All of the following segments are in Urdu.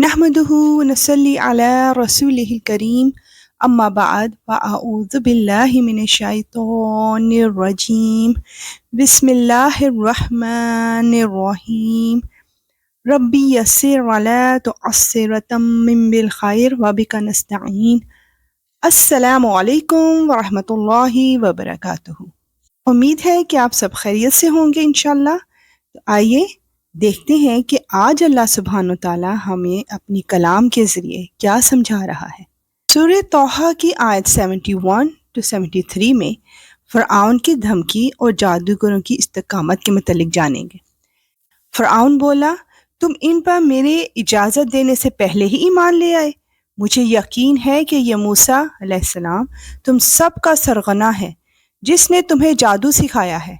نحمده ونصلي على رسوله الكريم أما بعد فأعوذ بالله من الشيطان الرجيم بسم الله الرحمن الرحيم ربي يسر ولا تعسر وتمم بالخير وبك نستعين السلام علیکم ورحمۃ اللہ وبرکاتہ۔ امید ہے کہ آپ سب خیریت سے ہوں گے انشاءاللہ۔ تو آئیے دیکھتے ہیں کہ آج اللہ سبحانہ وتعالیٰ ہمیں اپنی کلام کے ذریعے کیا سمجھا رہا ہے۔ سورہ طٰہٰ کی آیت 71 to 73 میں فرعون کی دھمکی اور جادوگروں کی استقامت کے متعلق جانیں گے۔ فرعون بولا، تم ان پر میرے اجازت دینے سے پہلے ہی ایمان لے آئے۔ مجھے یقین ہے کہ یہ موسیٰ علیہ السلام تم سب کا سرغنہ ہے جس نے تمہیں جادو سکھایا ہے۔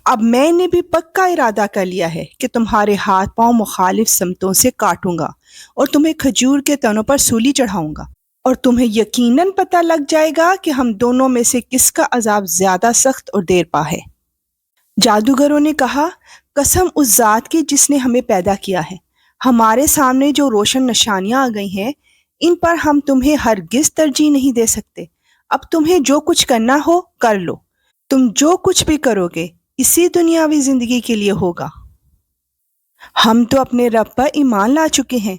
اب میں نے بھی پکا ارادہ کر لیا ہے کہ تمہارے ہاتھ پاؤں مخالف سمتوں سے کاٹوں گا اور تمہیں کھجور کے تنوں پر سولی چڑھاؤں گا، اور تمہیں یقیناً پتہ لگ جائے گا کہ ہم دونوں میں سے کس کا عذاب زیادہ سخت اور دیر پا ہے۔ جادوگروں نے کہا، قسم اس ذات کی جس نے ہمیں پیدا کیا ہے، ہمارے سامنے جو روشن نشانیاں آ گئی ہیں ان پر ہم تمہیں ہرگز ترجیح نہیں دے سکتے۔ اب تمہیں جو کچھ کرنا ہو کر لو، تم جو کچھ بھی کرو گے اسی دنیاوی زندگی کے لیے ہوگا۔ ہم تو اپنے رب پر ایمان لا چکے ہیں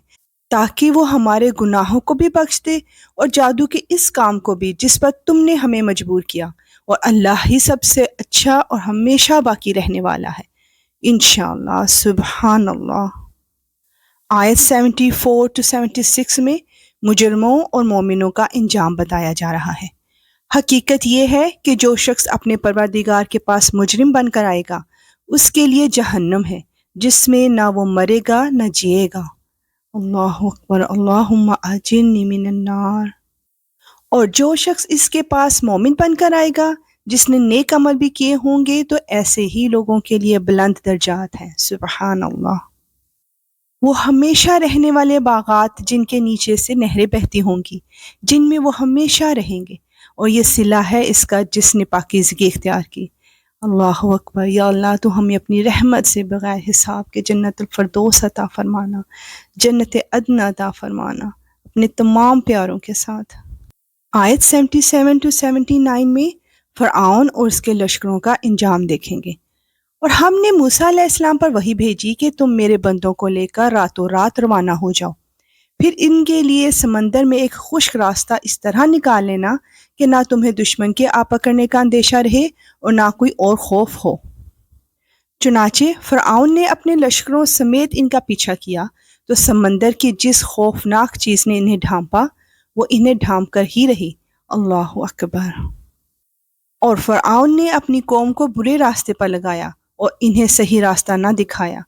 تاکہ وہ ہمارے گناہوں کو بھی بخش دے اور جادو کے اس کام کو بھی جس پر تم نے ہمیں مجبور کیا، اور اللہ ہی سب سے اچھا اور ہمیشہ باقی رہنے والا ہے انشاءاللہ۔ سبحان اللہ۔ آیت 74 to 76 میں مجرموں اور مومنوں کا انجام بتایا جا رہا ہے۔ حقیقت یہ ہے کہ جو شخص اپنے پروردگار کے پاس مجرم بن کر آئے گا اس کے لیے جہنم ہے جس میں نہ وہ مرے گا نہ جیے گا۔ اللہ اکبر، اللہم اجرنی من النار۔ اور جو شخص اس کے پاس مومن بن کر آئے گا جس نے نیک عمل بھی کیے ہوں گے تو ایسے ہی لوگوں کے لیے بلند درجات ہیں۔ سبحان اللہ۔ وہ ہمیشہ رہنے والے باغات جن کے نیچے سے نہریں بہتی ہوں گی، جن میں وہ ہمیشہ رہیں گے، اور یہ صلہ ہے اس کا جس نے پاکیزگی اختیار کی۔ اللہ اکبر۔ یا اللہ تو ہمیں اپنی رحمت سے بغیر حساب کے جنت الفردوس عطا فرمانا، جنت عدن عطا فرمانا اپنے تمام پیاروں کے ساتھ۔ آیت 77 to 79 میں فرعون اور اس کے لشکروں کا انجام دیکھیں گے۔ اور ہم نے موسیٰ علیہ السلام پر وحی بھیجی کہ تم میرے بندوں کو لے کر راتوں رات روانہ ہو جاؤ، پھر ان کے لیے سمندر میں ایک خشک راستہ اس طرح نکال لینا کہ نہ تمہیں دشمن کے آ پکڑنے کا اندیشہ رہے اور نہ کوئی اور خوف ہو۔ چنانچہ فرعون نے اپنے لشکروں سمیت ان کا پیچھا کیا تو سمندر کی جس خوفناک چیز نے انہیں ڈھانپا وہ انہیں ڈھانپ کر ہی رہی۔ اللہ اکبر۔ اور فرعون نے اپنی قوم کو برے راستے پر لگایا اور انہیں صحیح راستہ نہ دکھایا۔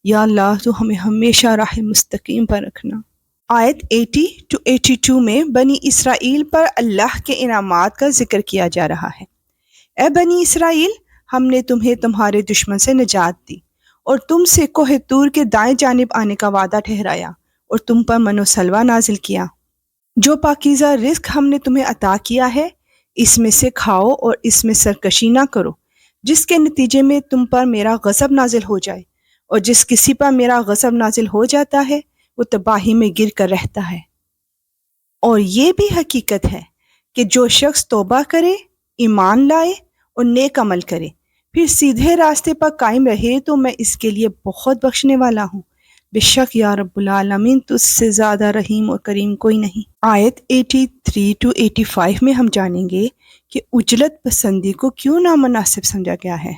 یا اللہ تو ہمیں ہمیشہ راہ مستقیم پر رکھنا۔ آیت 80 to 82 میں بنی اسرائیل پر اللہ کے انعامات کا ذکر کیا جا رہا ہے۔ اے بنی اسرائیل، ہم نے تمہیں تمہارے دشمن سے نجات دی اور تم سے کوہ طور کے دائیں جانب آنے کا وعدہ ٹھہرایا اور تم پر من و سلوہ نازل کیا۔ جو پاکیزہ رزق ہم نے تمہیں عطا کیا ہے اس میں سے کھاؤ اور اس میں سرکشی نہ کرو، جس کے نتیجے میں تم پر میرا غضب نازل ہو جائے، اور جس کسی پر میرا غضب نازل ہو جاتا ہے وہ تباہی میں گر کر رہتا ہے۔ اور یہ بھی حقیقت ہے کہ جو شخص توبہ کرے، ایمان لائے اور نیک عمل کرے، پھر سیدھے راستے پر قائم رہے تو میں اس کے لیے بہت بخشنے والا ہوں۔ بے شک یا رب العالمین تجھ سے زیادہ رحیم اور کریم کوئی نہیں۔ آیت 83 to 85 میں ہم جانیں گے کہ عجلت پسندی کو کیوں نامناسب سمجھا گیا ہے۔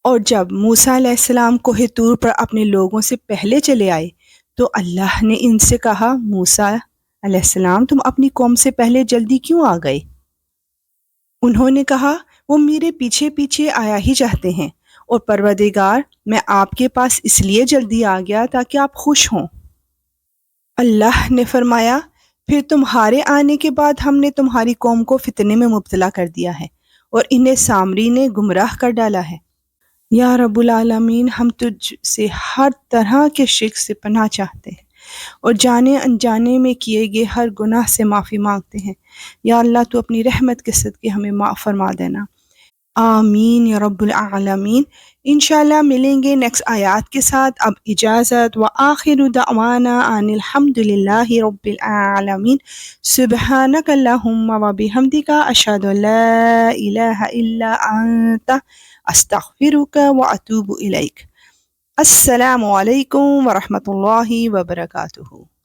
اور جب موسیٰ علیہ السلام کوہ طور پر اپنے لوگوں سے پہلے چلے آئے تو اللہ نے ان سے کہا، موسیٰ علیہ السلام تم اپنی قوم سے پہلے جلدی کیوں آ گئے؟ انہوں نے کہا، وہ میرے پیچھے پیچھے آیا ہی چاہتے ہیں، اور پروردگار میں آپ کے پاس اس لیے جلدی آ گیا تاکہ آپ خوش ہوں۔ اللہ نے فرمایا، پھر تمہارے آنے کے بعد ہم نے تمہاری قوم کو فتنے میں مبتلا کر دیا ہے اور انہیں سامری نے گمراہ کر ڈالا ہے۔ یا رب العالمین ہم تجھ سے ہر طرح کے شرک سے پناہ چاہتے ہیں اور جانے انجانے میں کیے گئے ہر گناہ سے معافی مانگتے ہیں۔ یا اللہ تو اپنی رحمت کے صدقے ہمیں معاف فرما دینا۔ آمین یا رب العالمین۔ انشاءاللہ ملیں گے نیکسٹ آیات کے ساتھ۔ اب اجازت، وآخر دعوانا ان الحمد للہ رب العالمین۔ سبحانک اللہم وبحمدک، اشہد ان لا الہ الا انت، استغفرک واتوب الیک۔ السلام علیکم ورحمۃ اللہ وبرکاتہ۔